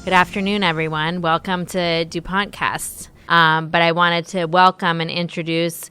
Good afternoon, everyone. Welcome to DuPont Cast. But I wanted to welcome and introduce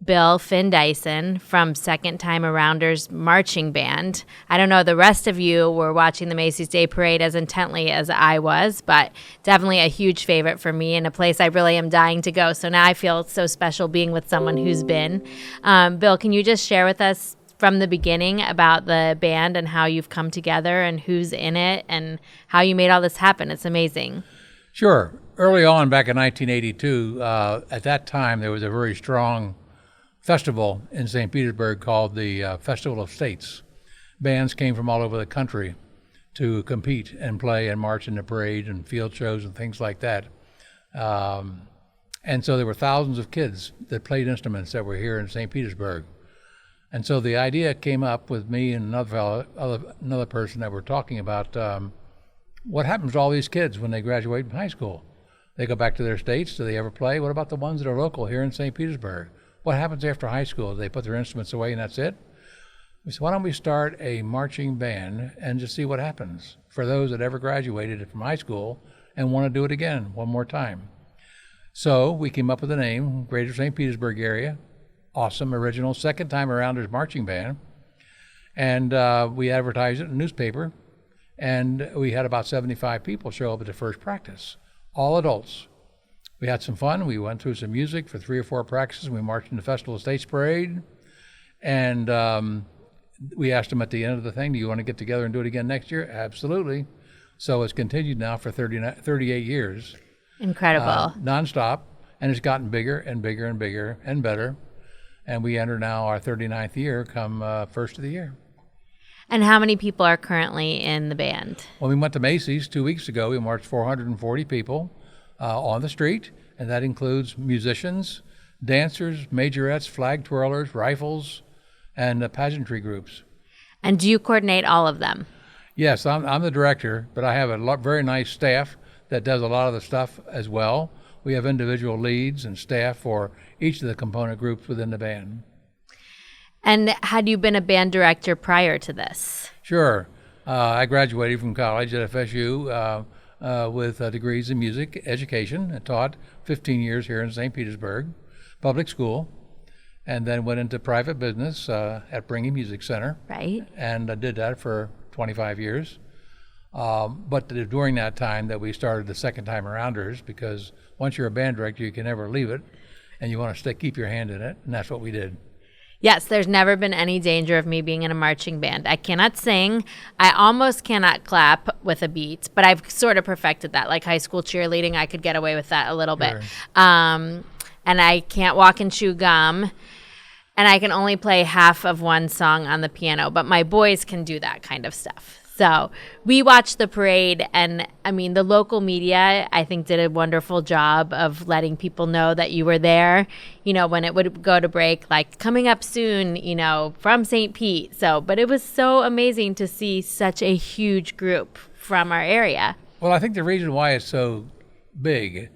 Bill Findeison from Second Time Arounders Marching Band. I don't know, the rest of you were watching the Macys Day Parade as intently as I was, but definitely a huge favorite for me and a place I really am dying to go. So now I feel so special being with someone who's been. Bill, can you just share with us from the beginning about the band and how you've come together and who's in it and how you made all this happen? It's amazing. Sure. Early on, back in 1982, at that time, there was a very strong festival in St. Petersburg called the Festival of States. Bands came from all over the country to compete and play and march in the parade and field shows and things like that. And so there were thousands of kids that played instruments that were here in St. Petersburg. And so the idea came up with me and another person that were talking about what happens to all these kids when they graduate from high school. They go back to their states. Do they ever play? What about the ones that are local here in St. Petersburg? What happens after high school? Do they put their instruments away and that's it? We said, why don't we start a marching band and just see what happens for those that ever graduated from high school and want to do it again one more time. So we came up with the name, Greater St. Petersburg Area. Awesome, original, Second Time Arounders Marching Band. And we advertised it in the newspaper, and we had about 75 people show up at the first practice, all adults. We had some fun. We went through some music for 3 or 4 practices. We marched in the Festival of States Parade, and we asked them at the end of the thing, do you want to get together and do it again next year? Absolutely. So it's continued now for 38 years. Incredible. Nonstop, and it's gotten bigger and bigger and bigger and better. And we enter now our 39th year come first of the year. And how many people are currently in the band? Well, we went to Macys 2 weeks ago. We marched 440 people on the street, and that includes musicians, dancers, majorettes, flag twirlers, rifles, and pageantry groups. And do you coordinate all of them? Yes, I'm the director, but I have a very nice staff that does a lot of the stuff as well. We have individual leads and staff for each of the component groups within the band. And had you been a band director prior to this? Sure. I graduated from college at FSU with degrees in music education. I taught 15 years here in St. Petersburg, public school, and then went into private business at Brigham Music Center. Right. And I did that for 25 years. But during that time that we started the Second Time Arounders, because once you're a band director, you can never leave it, and you want to keep your hand in it, and that's what we did. Yes, there's never been any danger of me being in a marching band. I cannot sing. I almost cannot clap with a beat, but I've sort of perfected that. Like high school cheerleading, I could get away with that a little bit. And I can't walk and chew gum, and I can only play half of one song on the piano, but my boys can do that kind of stuff. So we watched the parade, and I mean, the local media, I think, did a wonderful job of letting people know that you were there, you know, when it would go to break, like coming up soon, you know, from St. Pete. So, but it was so amazing to see such a huge group from our area. Well, I think the reason why it's so big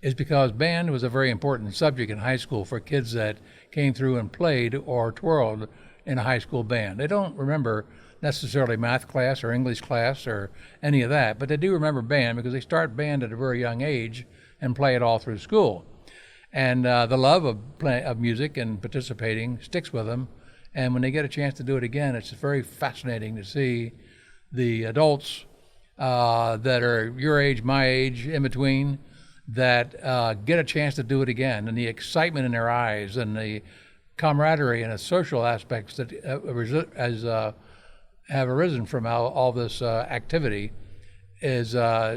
is because band was a very important subject in high school for kids that came through and played or twirled in a high school band. They don't remember necessarily math class or English class or any of that, but they do remember band because they start band at a very young age and play it all through school. And the love of music and participating sticks with them. And when they get a chance to do it again, it's very fascinating to see the adults that are your age, my age, in between, that get a chance to do it again, and the excitement in their eyes and the camaraderie and the social aspects that have arisen from all this activity is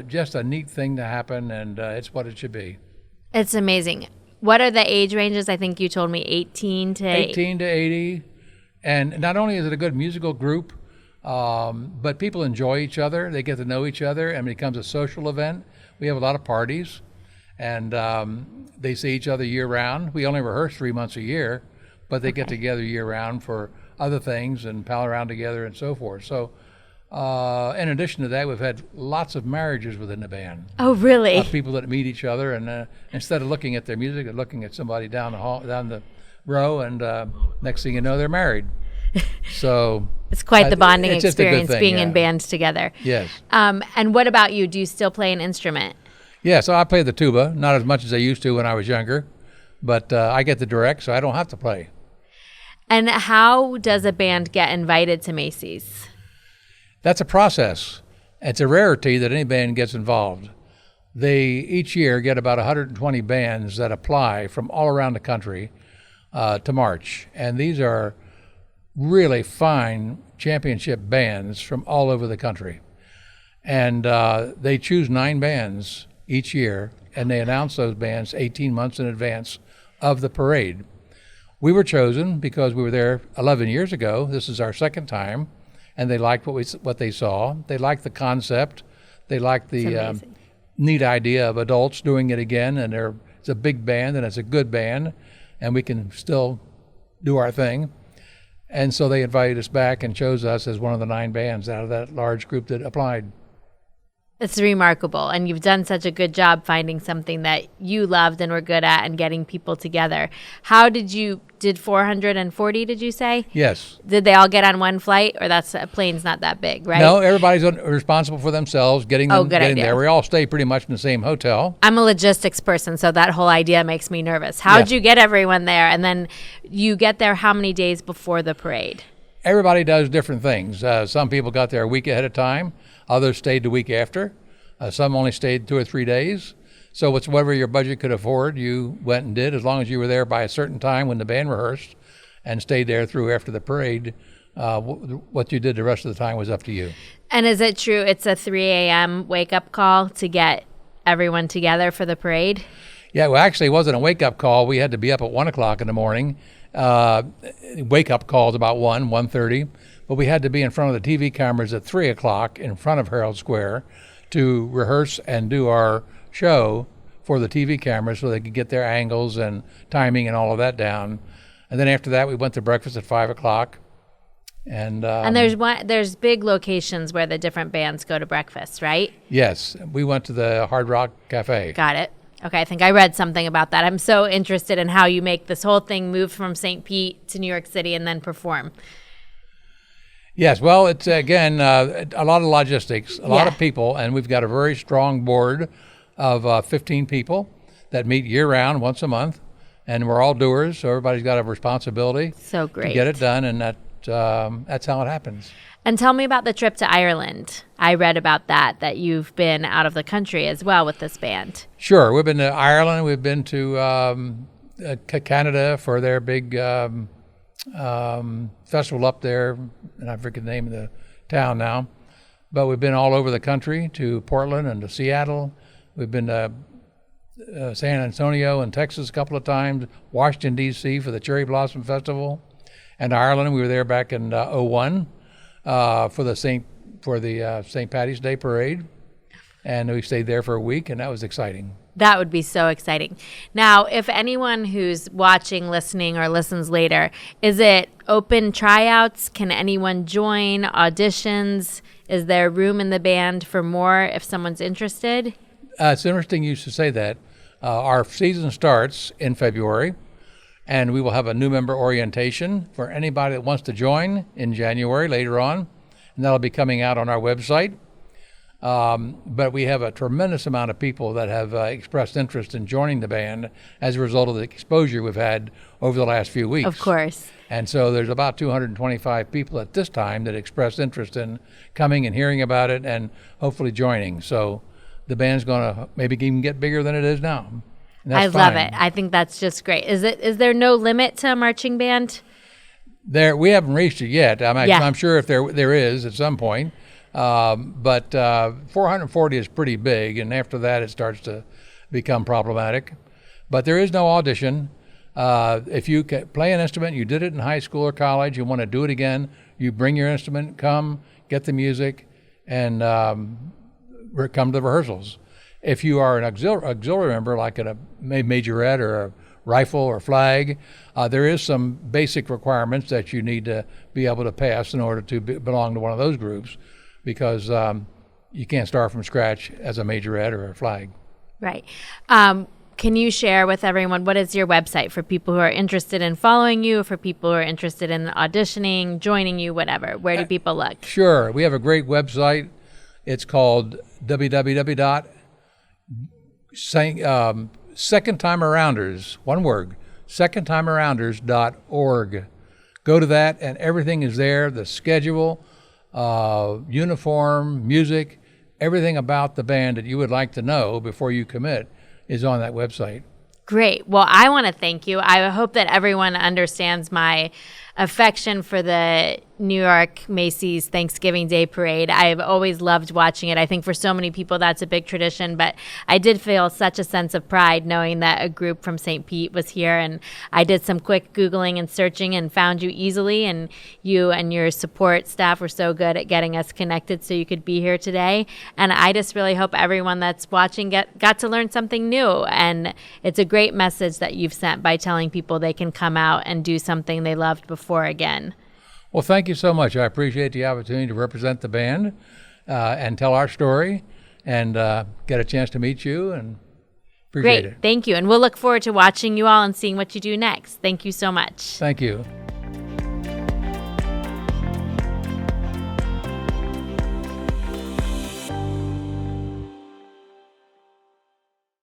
just a neat thing to happen, and it's what it should be. It's amazing. What are the age ranges? I think you told me 18 to 80. And not only is it a good musical group, but people enjoy each other. They get to know each other, and it becomes a social event. We have a lot of parties, and they see each other year-round. We only rehearse 3 months a year, but they get together year-round for other things and pal around together and so forth. So in addition to that, we've had lots of marriages within the band. Oh, really? People that meet each other, and instead of looking at their music, they're looking at somebody down the row, and next thing you know, they're married. So It's quite the bonding it's just a good experience thing, being yeah. in bands together. Yes. And what about you? Do you still play an instrument? Yeah, so I play the tuba, not as much as I used to when I was younger, but I get the direct, so I don't have to play. And how does a band get invited to Macys? That's a process. It's a rarity that any band gets involved. They each year get about 120 bands that apply from all around the country to march, and these are really fine championship bands from all over the country. And they choose 9 bands each year, and they announce those bands 18 months in advance of the parade. We were chosen because we were there 11 years ago. This is our second time, and they liked what they saw. They liked the concept. They liked the neat idea of adults doing it again, and it's a big band, and it's a good band, and we can still do our thing. And so they invited us back and chose us as one of the 9 bands out of that large group that applied. It's remarkable, and you've done such a good job finding something that you loved and were good at and getting people together. How did 440, did you say? Yes. Did they all get on one flight, or a plane's not that big, right? No, everybody's responsible for themselves, getting idea. there. We all stay pretty much in the same hotel. I'm a logistics person, so that whole idea makes me nervous. How'd you get everyone there? And then you get there how many days before the parade? Everybody does different things. Some people got there a week ahead of time. Others stayed the week after. Some only stayed 2 or 3 days. So it's whatever your budget could afford, you went and did, as long as you were there by a certain time when the band rehearsed and stayed there through after the parade. What you did the rest of the time was up to you. And is it true it's a 3 a.m. wake-up call to get everyone together for the parade? Yeah, well, actually, it wasn't a wake-up call. We had to be up at 1 o'clock in the morning. Wake-up calls about 1:30. But we had to be in front of the TV cameras at 3 o'clock in front of Herald Square to rehearse and do our show for the TV cameras so they could get their angles and timing and all of that down. And then after that, we went to breakfast at 5 o'clock. And there's big locations where the different bands go to breakfast, right? Yes, we went to the Hard Rock Cafe. Got it. Okay, I think I read something about that. I'm so interested in how you make this whole thing move from St. Pete to New York City and then perform. Yes, well, it's, again, a lot of logistics, a lot of people, and we've got a very strong board of 15 people that meet year-round once a month, and we're all doers, so everybody's got a responsibility So great. to get it done, and that's how it happens. And tell me about the trip to Ireland. I read about that you've been out of the country as well with this band. Sure, we've been to Ireland, we've been to Canada for their big festival up there, and I forget the name of the town now, but we've been all over the country, to Portland and to Seattle. We've been to San Antonio and Texas a couple of times, Washington, D.C. for the Cherry Blossom Festival, and Ireland. We were there back in 2001 for the St. Patty's Day Parade, and we stayed there for a week, and that was exciting. That would be so exciting. Now, if anyone who's watching, listening, or listens later, is it open tryouts? Can anyone join auditions? Is there room in the band for more if someone's interested? It's interesting you should say that. Our season starts in February, and we will have a new member orientation for anybody that wants to join in January later on, and that'll be coming out on our website. But we have a tremendous amount of people that have expressed interest in joining the band as a result of the exposure we've had over the last few weeks. Of course. And so there's about 225 people at this time that expressed interest in coming and hearing about it and hopefully joining. So the band's going to maybe even get bigger than it is now. I love it. I think that's just great. Is there no limit to a marching band? We haven't reached it yet. I'm sure if there is at some point. But 440 is pretty big, and after that it starts to become problematic. But there is no audition. If you play an instrument, you did it in high school or college, you want to do it again, you bring your instrument, come, get the music, and come to the rehearsals. If you are an auxiliary member, like a majorette or a rifle or flag, there is some basic requirements that you need to be able to pass in order to belong to one of those groups, because you can't start from scratch as a majorette or a flag. Right. can you share with everyone, what is your website for people who are interested in following you, for people who are interested in auditioning, joining you, whatever? Where do people look? Sure. We have a great website. It's called secondtimearounders, one word, secondtimearounders.org. Go to that, and everything is there, the schedule, uniform, music, everything about the band that you would like to know before you commit is on that website. Great. Well, I want to thank you. I hope that everyone understands my affection for the New York Macys Thanksgiving Day Parade. I've always loved watching it. I think for so many people that's a big tradition, but I did feel such a sense of pride knowing that a group from St. Pete was here, and I did some quick Googling and searching and found you easily, and you and your support staff were so good at getting us connected so you could be here today. And I just really hope everyone that's watching got to learn something new, and it's a great message that you've sent by telling people they can come out and do something they loved before again. Well, thank you so much. I appreciate the opportunity to represent the band and tell our story and get a chance to meet you, and appreciate it. Great. Thank you. And we'll look forward to watching you all and seeing what you do next. Thank you so much. Thank you.